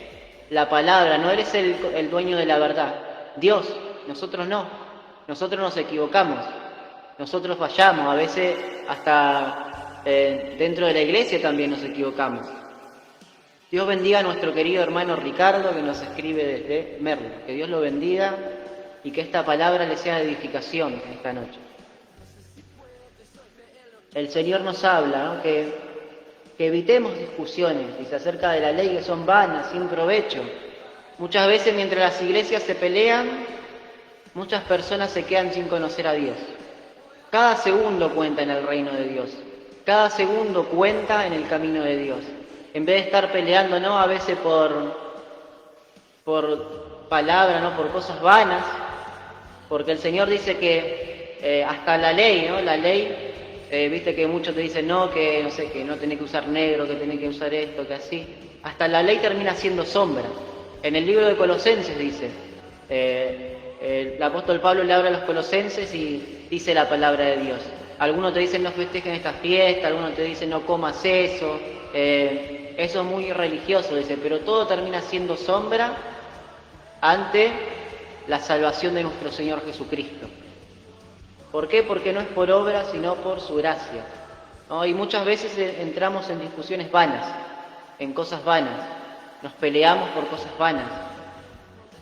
la palabra, no eres el dueño de la verdad. Dios, nosotros no, nosotros nos equivocamos, nosotros fallamos, a veces hasta dentro de la iglesia también nos equivocamos. Dios bendiga a nuestro querido hermano Ricardo, que nos escribe desde Merlo. Que Dios lo bendiga y que esta palabra le sea de edificación esta noche. El Señor nos habla, ¿no?, que evitemos discusiones, dice, acerca de la ley, que son vanas, sin provecho. Muchas veces mientras las iglesias se pelean, muchas personas se quedan sin conocer a Dios. Cada segundo cuenta en el reino de Dios, cada segundo cuenta en el camino de Dios. En vez de estar peleando, ¿no?, a veces por palabra, ¿no?, por cosas vanas, porque el Señor dice que hasta la ley, ¿no?, la ley, viste que muchos te dicen, no, que no sé, que no tenés que usar negro, que tenés que usar esto, que así. Hasta la ley termina siendo sombra. En el libro de Colosenses dice, el apóstol Pablo le habla a los colosenses y dice la palabra de Dios. Algunos te dicen no festejen esta fiesta, algunos te dicen no comas eso, eso es muy religioso, dice, pero todo termina siendo sombra ante la salvación de nuestro Señor Jesucristo. ¿Por qué? Porque no es por obra, sino por su gracia, ¿no? Y muchas veces entramos en discusiones vanas, en cosas vanas, nos peleamos por cosas vanas.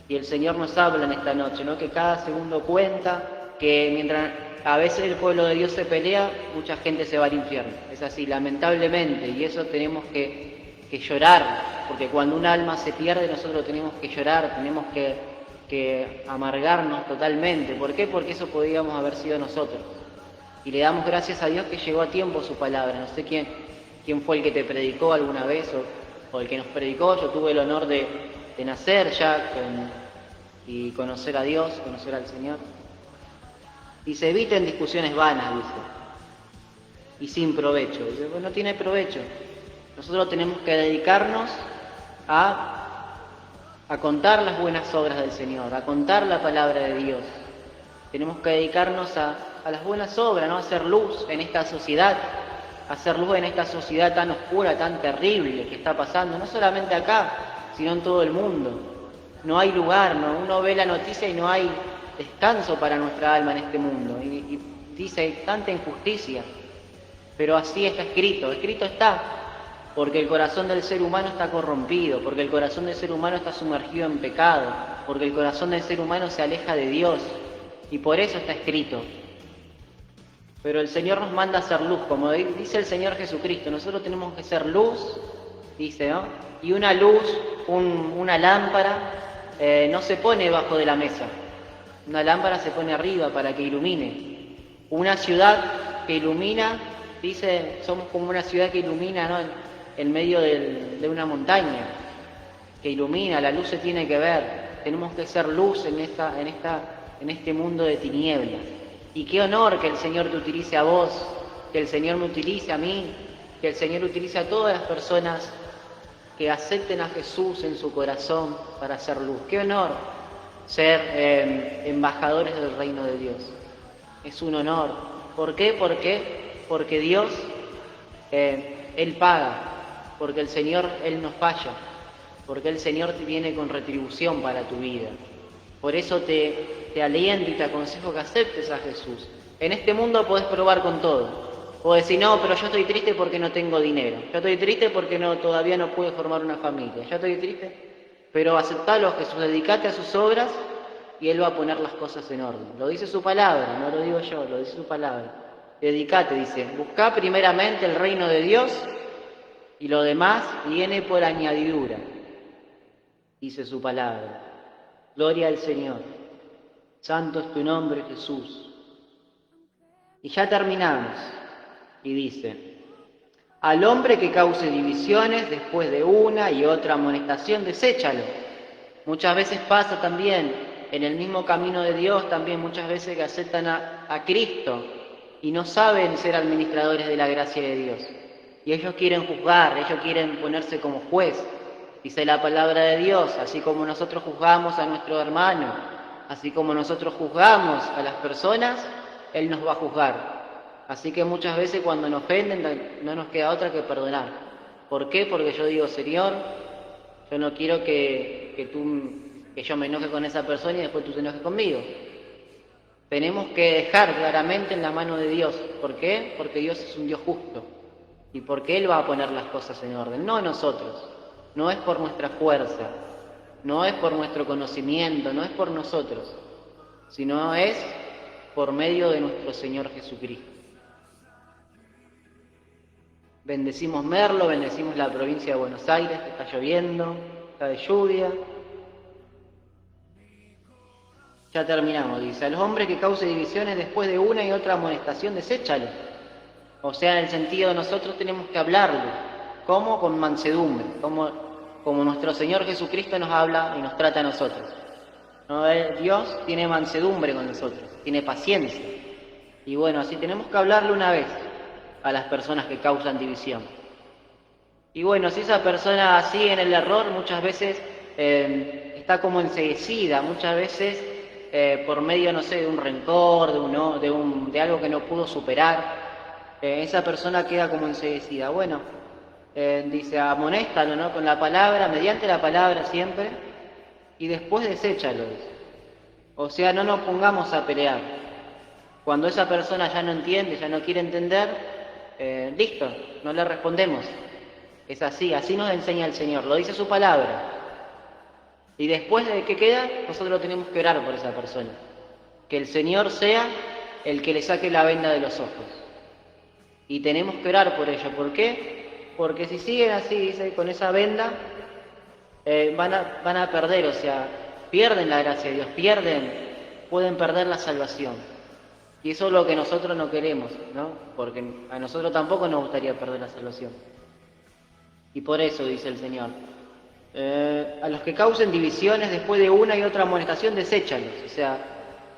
Y el Señor nos habla en esta noche, ¿no?, que cada segundo cuenta, que mientras a veces el pueblo de Dios se pelea, mucha gente se va al infierno. Es así, lamentablemente, y eso tenemos que llorar, porque cuando un alma se pierde nosotros tenemos que llorar, tenemos que amargarnos totalmente. ¿Por qué? Porque eso podíamos haber sido nosotros. Y le damos gracias a Dios que llegó a tiempo su palabra. No sé quién fue el que te predicó alguna vez o el que nos predicó. Yo tuve el honor de nacer ya y conocer a Dios, conocer al Señor. Y se eviten discusiones vanas, dice, y sin provecho. Dice, pues no tiene provecho. Nosotros tenemos que dedicarnos a contar las buenas obras del Señor, a contar la palabra de Dios. Tenemos que dedicarnos a las buenas obras, ¿no?, a hacer luz en esta sociedad, tan oscura, tan terrible que está pasando, no solamente acá, sino en todo el mundo. No hay lugar, ¿no? Uno ve la noticia y no hay descanso para nuestra alma en este mundo. Y dice, hay tanta injusticia, pero así está escrito está. porque el corazón del ser humano está corrompido, porque el corazón del ser humano está sumergido en pecado, porque el corazón del ser humano se aleja de Dios, y por eso está escrito. Pero el Señor nos manda a ser luz, como dice el Señor Jesucristo. Nosotros tenemos que ser luz, dice, ¿no? Y una luz, una lámpara, no se pone debajo de la mesa. Una lámpara se pone arriba para que ilumine. Una ciudad que ilumina, dice, somos como una ciudad que ilumina, ¿no? En medio de una montaña, que ilumina, la luz se tiene que ver. Tenemos que ser luz en este mundo de tinieblas. Y qué honor que el Señor te utilice a vos, que el Señor me utilice a mí, que el Señor utilice a todas las personas que acepten a Jesús en su corazón para hacer luz. Qué honor ser embajadores del reino de Dios. Es un honor. ¿Por qué? Porque Dios, Él paga, porque el Señor, Él no falla, porque el Señor te viene con retribución para tu vida. Por eso te aliento y te aconsejo que aceptes a Jesús. En este mundo podés probar con todo. Podés decir, no, pero yo estoy triste porque no tengo dinero. Yo estoy triste porque todavía no pude formar una familia. Yo estoy triste, pero aceptalo a Jesús, dedicate a sus obras y Él va a poner las cosas en orden. Lo dice su palabra, no lo digo yo, lo dice su palabra. Dedicate, dice, buscá primeramente el reino de Dios y lo demás viene por añadidura, dice su palabra. Gloria al Señor. Santo es tu nombre, Jesús. Y ya terminamos. Y dice, al hombre que cause divisiones después de una y otra amonestación, deséchalo. Muchas veces pasa también, en el mismo camino de Dios, también muchas veces que aceptan a Cristo y no saben ser administradores de la gracia de Dios. Y ellos quieren juzgar, ellos quieren ponerse como juez. Dice la palabra de Dios, así como nosotros juzgamos a nuestro hermano, así como nosotros juzgamos a las personas, Él nos va a juzgar. Así que muchas veces cuando nos ofenden no nos queda otra que perdonar. ¿Por qué? Porque yo digo, Señor, yo no quiero que yo me enoje con esa persona y después tú te enojes conmigo. Tenemos que dejar claramente en la mano de Dios. ¿Por qué? Porque Dios es un Dios justo y porque Él va a poner las cosas en orden, no nosotros. No es por nuestra fuerza, no es por nuestro conocimiento, no es por nosotros, sino es por medio de nuestro Señor Jesucristo. Bendecimos Merlo, bendecimos la provincia de Buenos Aires, que está lloviendo, está de lluvia. Ya terminamos, dice, a los hombres que cause divisiones después de una y otra amonestación, deséchalo. O sea, en el sentido de nosotros tenemos que hablarlo. ¿Cómo? Con mansedumbre, como nuestro Señor Jesucristo nos habla y nos trata a nosotros. ¿No? Dios tiene mansedumbre con nosotros, tiene paciencia. Y bueno, así tenemos que hablarle una vez a las personas que causan división. Y bueno, si esa persona sigue en el error, muchas veces está como enceguecida, muchas veces por medio, no sé, de un rencor, de algo que no pudo superar, esa persona queda como enceguecida. Bueno, dice, amonéstalo, ¿no? Con la palabra, mediante la palabra siempre, y después deséchalo. O sea, no nos pongamos a pelear. Cuando esa persona ya no entiende, ya no quiere entender, listo, no le respondemos. Es así, así nos enseña el Señor, lo dice su palabra. Y después de que queda, nosotros tenemos que orar por esa persona. Que el Señor sea el que le saque la venda de los ojos. Y tenemos que orar por ello. ¿Por qué? Porque si siguen así, dice, con esa venda, van a perder, o sea, pierden la gracia de Dios, pueden perder la salvación. Y eso es lo que nosotros no queremos, ¿no? Porque a nosotros tampoco nos gustaría perder la salvación. Y por eso dice el Señor, a los que causen divisiones después de una y otra amonestación, deséchalos. O sea,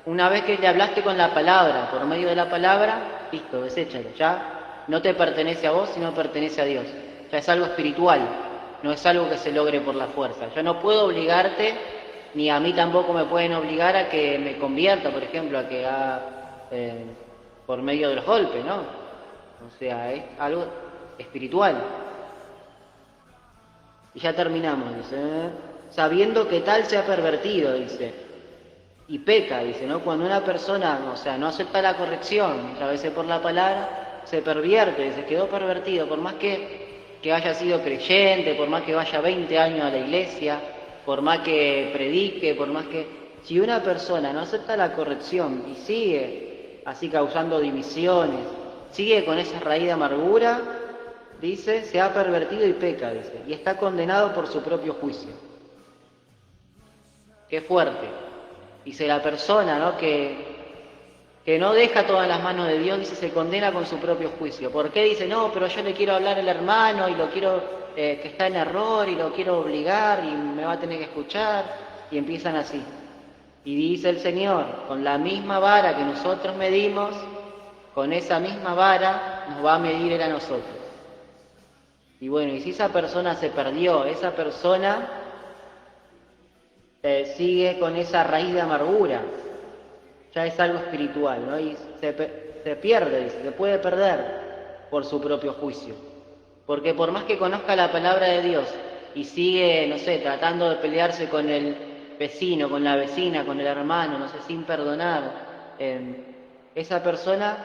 una vez que le hablaste con la palabra, por medio de la palabra, listo, deséchalo. Ya no te pertenece a vos, sino pertenece a Dios. Ya es algo espiritual, no es algo que se logre por la fuerza. Yo no puedo obligarte, ni a mí tampoco me pueden obligar a que me convierta, por ejemplo, a que haga por medio de los golpes, ¿no? O sea, es algo espiritual. Y ya terminamos, dice, sabiendo que tal se ha pervertido, dice, y peca, dice, ¿no? Cuando una persona, o sea, no acepta la corrección, a veces por la palabra, se pervierte, se quedó pervertido, por más que que haya sido creyente, por más que vaya 20 años a la iglesia, por más que predique, por más que... Si una persona no acepta la corrección y sigue así causando divisiones, sigue con esa raíz de amargura, dice, se ha pervertido y peca, dice, y está condenado por su propio juicio. Qué fuerte. Dice la persona, ¿no?, que no deja todas las manos de Dios, dice, se condena con su propio juicio. ¿Por qué? Dice, no, pero yo le quiero hablar al hermano y lo quiero, que está en error y lo quiero obligar y me va a tener que escuchar, y empiezan así. Y dice el Señor, con la misma vara que nosotros medimos, con esa misma vara nos va a medir Él a nosotros. Y bueno, y si esa persona se perdió, esa persona sigue con esa raíz de amargura, ya es algo espiritual, ¿no? Y se pierde, dice, se puede perder por su propio juicio. Porque por más que conozca la palabra de Dios y sigue, no sé, tratando de pelearse con el vecino, con la vecina, con el hermano, no sé, sin perdonar, esa persona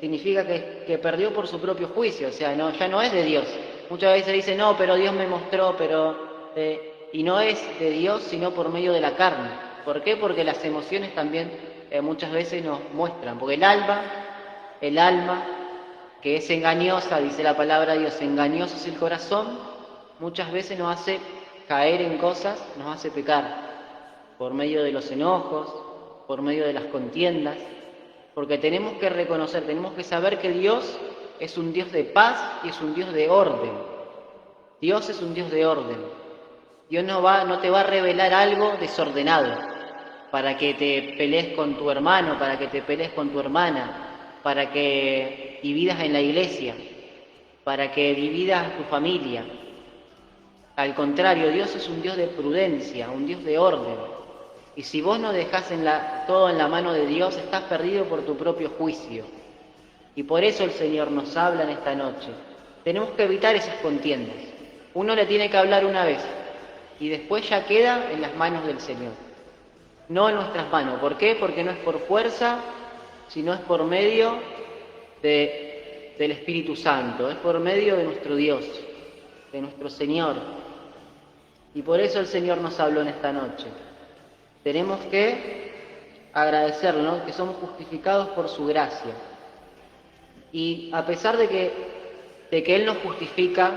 significa que perdió por su propio juicio, o sea, no, ya no es de Dios. Muchas veces dice, no, pero Dios me mostró, pero... y no es de Dios, sino por medio de la carne. ¿Por qué? Porque las emociones también muchas veces nos muestran, porque el alma, que es engañosa, dice la palabra de Dios, engañoso es el corazón, muchas veces nos hace caer en cosas, nos hace pecar, por medio de los enojos, por medio de las contiendas, porque tenemos que reconocer, tenemos que saber que Dios es un Dios de paz y es un Dios de orden. Dios es un Dios de orden. Dios no te va a revelar algo desordenado para que te pelees con tu hermano, para que te pelees con tu hermana, para que dividas en la iglesia, para que dividas tu familia. Al contrario, Dios es un Dios de prudencia, un Dios de orden. Y si vos no dejás todo en la mano de Dios, estás perdido por tu propio juicio. Y por eso el Señor nos habla en esta noche. Tenemos que evitar esas contiendas. Uno le tiene que hablar una vez y después ya queda en las manos del Señor. No en nuestras manos. ¿Por qué? Porque no es por fuerza, sino es por medio del Espíritu Santo, es por medio de nuestro Dios, de nuestro Señor. Y por eso el Señor nos habló en esta noche. Tenemos que agradecerle, ¿no?, que somos justificados por su gracia. Y a pesar de que Él nos justifica,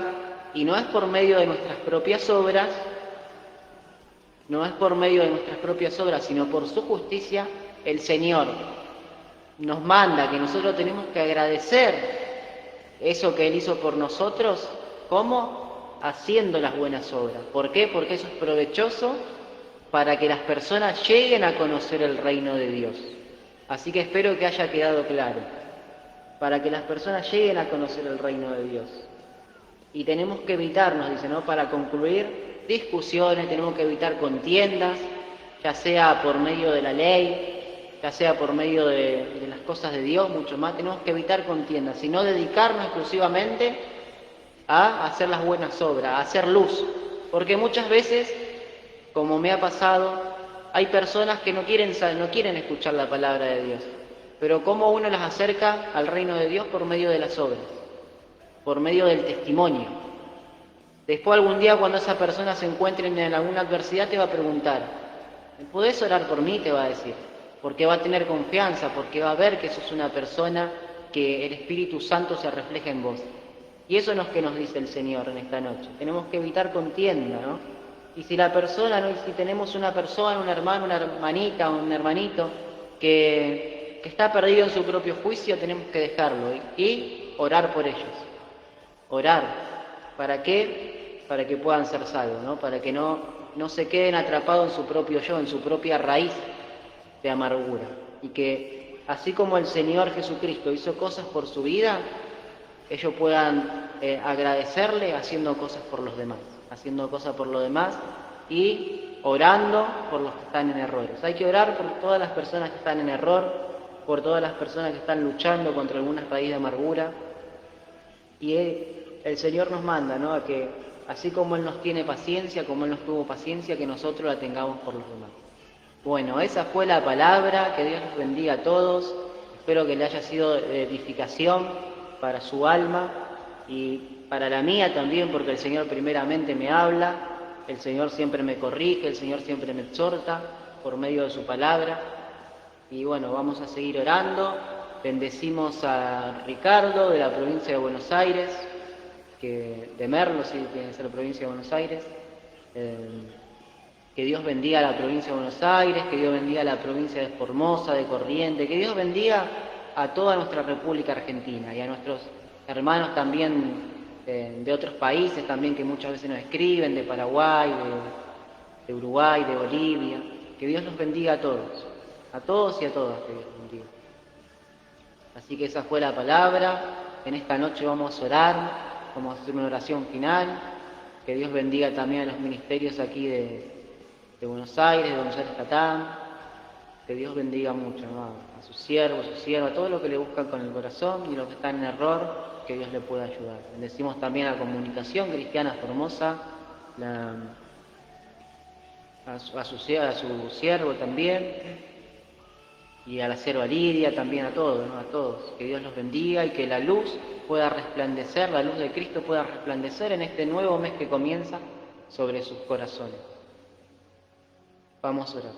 y no es por medio de nuestras propias obras, sino por su justicia, el Señor nos manda que nosotros tenemos que agradecer eso que Él hizo por nosotros, ¿cómo? Haciendo las buenas obras. ¿Por qué? Porque eso es provechoso para que las personas lleguen a conocer el reino de Dios. Así que espero que haya quedado claro. Para que las personas lleguen a conocer el reino de Dios. Y tenemos que evitar, nos dice, ¿no?, para concluir, discusiones, tenemos que evitar contiendas, ya sea por medio de la ley, ya sea por medio de las cosas de Dios, mucho más. Tenemos que evitar contiendas, sino dedicarnos exclusivamente a hacer las buenas obras, a hacer luz. Porque muchas veces, como me ha pasado, hay personas que no quieren escuchar la palabra de Dios. Pero ¿cómo uno las acerca al reino de Dios? Por medio de las obras, por medio del testimonio. Después algún día cuando esa persona se encuentre en alguna adversidad te va a preguntar, ¿podés orar por mí?, te va a decir. Porque va a tener confianza, porque va a ver que sos una persona que el Espíritu Santo se refleja en vos. Y eso es lo que nos dice el Señor en esta noche. Tenemos que evitar contienda, ¿no? Y si la persona, ¿no?, y si tenemos una persona, un hermano, una hermanita, un hermanito que está perdido en su propio juicio, tenemos que dejarlo y orar por ellos. Orar. ¿Para qué? Para que puedan ser salvos, ¿no? Para que no se queden atrapados en su propio yo, en su propia raíz de amargura. Y que así como el Señor Jesucristo hizo cosas por su vida, ellos puedan agradecerle haciendo cosas por los demás. Haciendo cosas por los demás y orando por los que están en errores. Hay que orar por todas las personas que están en error, por todas las personas que están luchando contra alguna raíz de amargura. Y el Señor nos manda, ¿no?, a que así como Él nos tiene paciencia, como Él nos tuvo paciencia, que nosotros la tengamos por los demás. Bueno, esa fue la palabra. Que Dios los bendiga a todos. Espero que le haya sido de edificación para su alma y para la mía también, porque el Señor primeramente me habla, el Señor siempre me corrige, el Señor siempre me exhorta por medio de su palabra. Y bueno, vamos a seguir orando. Bendecimos a Ricardo de la provincia de Buenos Aires, de Merlo, sí, tiene que ser la provincia de Buenos Aires. Que Dios bendiga a la provincia de Buenos Aires, que Dios bendiga a la provincia de Formosa, de Corrientes, que Dios bendiga a toda nuestra República Argentina y a nuestros hermanos también de otros países también que muchas veces nos escriben, de Paraguay, de Uruguay, de Bolivia. Que Dios los bendiga a todos y a todas, que Dios los bendiga. Así que esa fue la palabra. En esta noche vamos a orar, vamos a hacer una oración final. Que Dios bendiga también a los ministerios aquí de Buenos Aires, Catán. Que Dios bendiga mucho, ¿no? A sus siervos, a todos los que le buscan con el corazón y los que están en error, que Dios le pueda ayudar. Bendecimos también a la Comunicación Cristiana Formosa, a su siervo también, y a la sierva Lidia también, a todos, ¿no? A todos. Que Dios los bendiga y que la luz pueda resplandecer, la luz de Cristo pueda resplandecer en este nuevo mes que comienza sobre sus corazones. Vamos a orar.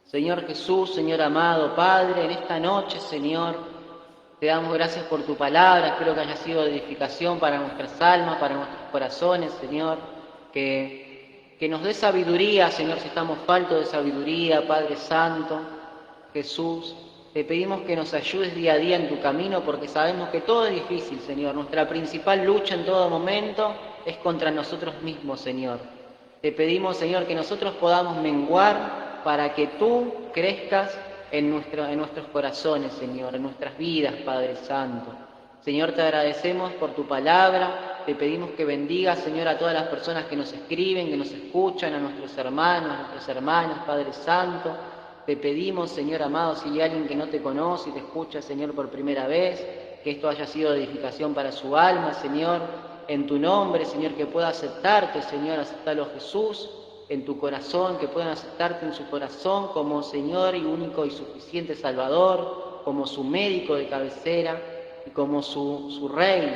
Señor Jesús, Señor amado, Padre, en esta noche, Señor, te damos gracias por tu palabra. Espero que haya sido de edificación para nuestras almas, para nuestros corazones, Señor. Que nos dé sabiduría, Señor, si estamos faltos de sabiduría, Padre Santo. Jesús, te pedimos que nos ayudes día a día en tu camino, porque sabemos que todo es difícil, Señor. Nuestra principal lucha en todo momento es contra nosotros mismos, Señor. Te pedimos, Señor, que nosotros podamos menguar para que tú crezcas en nuestros corazones, Señor, en nuestras vidas, Padre Santo. Señor, te agradecemos por tu palabra. Te pedimos que bendigas, Señor, a todas las personas que nos escriben, que nos escuchan, a nuestros hermanos, a nuestras hermanas, Padre Santo. Te pedimos, Señor amado, si hay alguien que no te conoce y te escucha, Señor, por primera vez, que esto haya sido edificación para su alma, Señor, en tu nombre, Señor, que pueda aceptarte, Señor, aceptarlo Jesús en tu corazón, que puedan aceptarte en su corazón como Señor y único y suficiente Salvador, como su médico de cabecera y como su Rey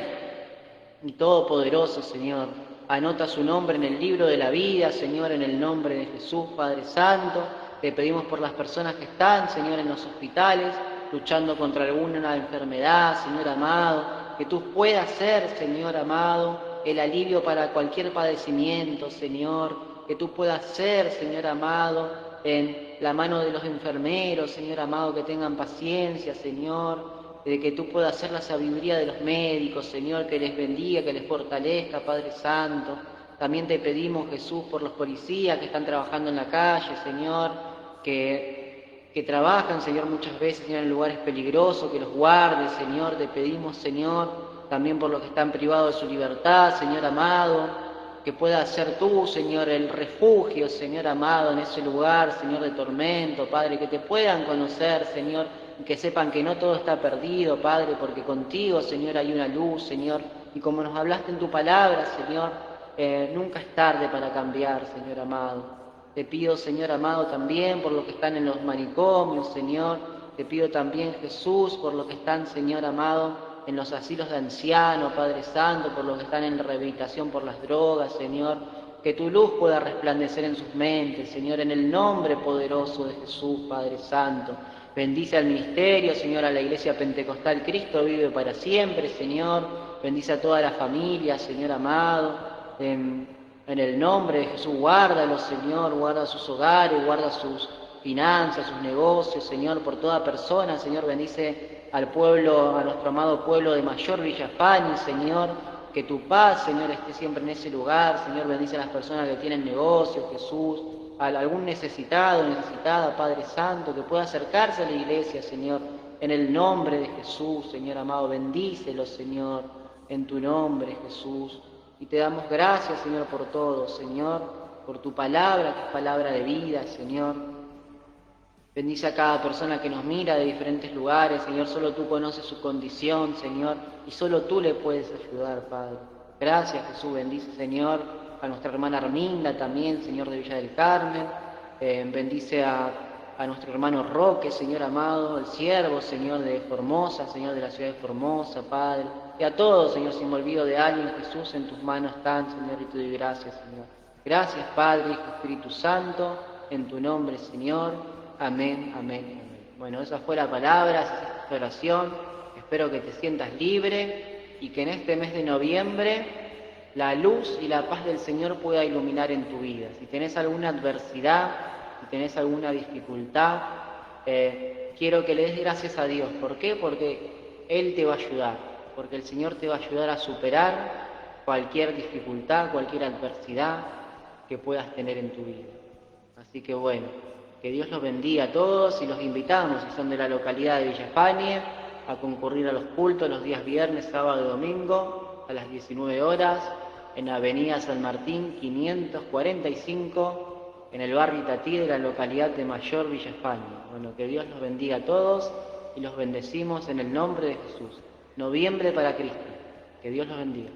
y Todopoderoso, Señor. Anota su nombre en el libro de la vida, Señor, en el nombre de Jesús, Padre Santo. Te pedimos por las personas que están, Señor, en los hospitales, luchando contra alguna enfermedad, Señor amado, que tú puedas ser, Señor amado, el alivio para cualquier padecimiento, Señor, que tú puedas ser, Señor amado, en la mano de los enfermeros, Señor amado, que tengan paciencia, Señor, de que tú puedas ser la sabiduría de los médicos, Señor, que les bendiga, que les fortalezca, Padre Santo. También te pedimos, Jesús, por los policías que están trabajando en la calle, Señor, que trabajan, Señor, muchas veces, Señor, en lugares peligrosos, que los guardes, Señor. Te pedimos, Señor, también por los que están privados de su libertad, Señor amado, que puedas ser tú, Señor, el refugio, Señor amado, en ese lugar, Señor, de tormento, Padre, que te puedan conocer, Señor, y que sepan que no todo está perdido, Padre, porque contigo, Señor, hay una luz, Señor, y como nos hablaste en tu palabra, Señor, nunca es tarde para cambiar, Señor amado. Te pido, Señor amado, también por los que están en los manicomios, Señor. Te pido también, Jesús, por los que están, Señor amado, en los asilos de ancianos, Padre Santo, por los que están en rehabilitación por las drogas, Señor. Que tu luz pueda resplandecer en sus mentes, Señor, en el nombre poderoso de Jesús, Padre Santo. Bendice al ministerio, Señor, a la Iglesia Pentecostal. Cristo vive para siempre, Señor. Bendice a toda la familia, Señor amado. En el nombre de Jesús, guárdalos, Señor, guarda sus hogares, guarda sus finanzas, sus negocios, Señor, por toda persona, Señor, bendice al pueblo, a nuestro amado pueblo de Mayor Villafani, Señor, que tu paz, Señor, esté siempre en ese lugar, Señor, bendice a las personas que tienen negocios, Jesús, a algún necesitado, necesitada, Padre Santo, que pueda acercarse a la iglesia, Señor, en el nombre de Jesús, Señor amado, bendícelos, Señor, en tu nombre, Jesús. Y te damos gracias, Señor, por todo, Señor, por tu palabra, que es palabra de vida, Señor. Bendice a cada persona que nos mira de diferentes lugares, Señor. Solo tú conoces su condición, Señor, y solo tú le puedes ayudar, Padre. Gracias, Jesús. Bendice, Señor, a nuestra hermana Arminda también, Señor, de Villa del Carmen. Bendice a a nuestro hermano Roque, Señor amado, el siervo, Señor, de Formosa, Señor, de la ciudad de Formosa, Padre, y a todos, Señor, si me olvido de alguien, Jesús, en tus manos están, Señor, y te doy gracias, Señor. Gracias, Padre, Hijo, Espíritu Santo, en tu nombre, Señor. Amén, amén, amén. Bueno, esa fue la palabra, esa es la oración. Espero que te sientas libre y que en este mes de noviembre la luz y la paz del Señor pueda iluminar en tu vida. Si tenés alguna adversidad, si tenés alguna dificultad, quiero que le des gracias a Dios. ¿Por qué? Porque Él te va a ayudar, porque el Señor te va a ayudar a superar cualquier dificultad, cualquier adversidad que puedas tener en tu vida. Así que bueno, que Dios los bendiga a todos y los invitamos, si son de la localidad de Villa España, a concurrir a los cultos los días viernes, sábado y domingo a las 19 horas en Avenida San Martín 545 en el barrio Itatí de la localidad de Mayor, Villa España. Bueno, que Dios los bendiga a todos y los bendecimos en el nombre de Jesús. Noviembre para Cristo. Que Dios los bendiga.